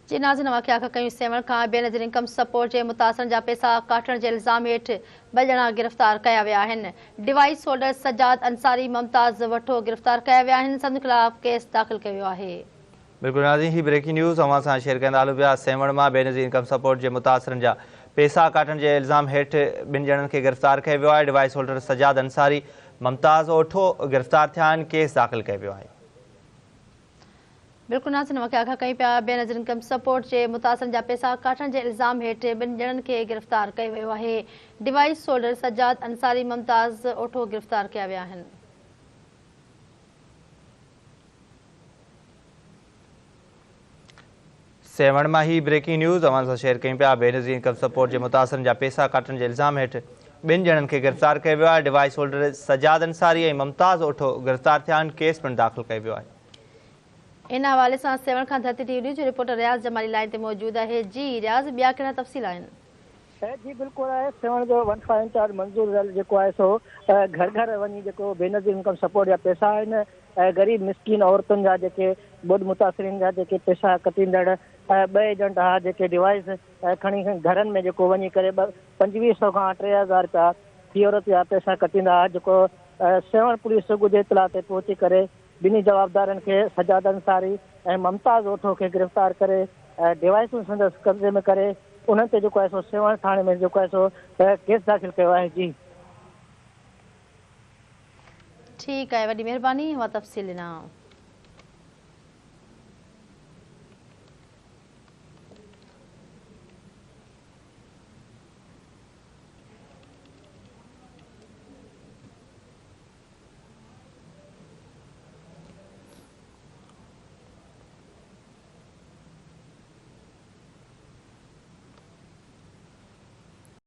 जी नाज़रीन, वाक़िया खां कयूं सेवण खां बेनज़ीर इनकम सपोर्ट जे मुतासिरनि जा पैसा काटण जे इल्ज़ाम हेठि ॿ ॼणा गिरफ़्तार कया विया आहिनि। डिवाइस होल्डर सजाद अंसारी मुमताज़ वठो गिरफ़्तार कया विया आहिनि। संदनि ख़िलाफ़ केस दाख़िल कयो वियो आहे। बिल्कुलु नाज़रीन, ही ब्रेकिंग न्यूज़ अवां सां शेयर कंदा हलूं पिया। सेवण मां बेनज़ीर इनकम सपोर्ट जे मुतासिरनि जा पैसा काटण जे इल्ज़ाम हेठि ॿिनि ॼणनि खे गिरफ़्तार कयो वियो आहे। डिवाइस होल्डर सजाद अंसारी मुमताज़ ओठो गिरफ़्तार थिया आहिनि। केस दाख़िल कयो वियो आहे। बिल्कुलु नाज़रीन, वाक़िया खां कयूं पिया। बेनज़ीर इनकम सपोर्ट जे मुतासिरनि जा पैसा काटण जे इल्ज़ाम हेठि ॿिनि ॼणनि खे गिरफ़्तार कयो वियो आहे। डिवाइस होल्डर सजाद अंसारी मुमताज़ ओठो गिरफ़्तार कया विया आहिनि। सेवण मां ही ब्रेकिंग न्यूज़ अवां सां शेयर कयूं पिया। बेनज़ीर इनकम सपोर्ट जे मुतासिरनि जा पैसा काटण जे इल्ज़ाम हेठि ॿिनि ॼणनि खे गिरफ़्तार कयो वियो आहे। डिवाइस होल्डर सजाद अंसारी ऐं मुमताज़ ओठो गिरफ़्तार थिया आहिनि। केस पिणु दाख़िल कयो वियो आहे। इन हवाले सां सेवण खां धरती टीवी न्यूज़ जो रिपोर्टर रियाज़ जमाली लाइन ते मौजूद आहे। जी रियाज़, ॿिया कहिड़ा तफ़सील आहिनि? जी बिल्कुलु आहे। सेवण जो वन फाइव इंचार्ज मंज़ूर जेको आहे सो घर घर वञी जेको बेनज़ीर इनकम सपोर्ट जा पैसा आहिनि ग़रीब मिसकिन औरतुनि जा जेके बुध मुतासिरीन जा जेके पैसा कटींदड़ ॿ एजेंट हा जेके डिवाइस खणी घरनि में जेको वञी करे 2500 खां 3000 रुपया फी औरत जा पैसा कटींदा हुआ। जेको सेवण पुलिस सुबुह जे इतला ते पहुची करे ॿिन्ही जवाबदारनि खे सजाद अंसारी ऐं मुमताज़ ओठो खे गिरफ़्तार करे डिवाइसूं संदसि कब्ज़े में करे उन्हनि ते जेको आहे सो सेवण थाणे में जेको आहे सो केस दाख़िल कयो आहे। जी ठीकु आहे, वॾी महिरबानी, उहा तफ़सील ॾिना।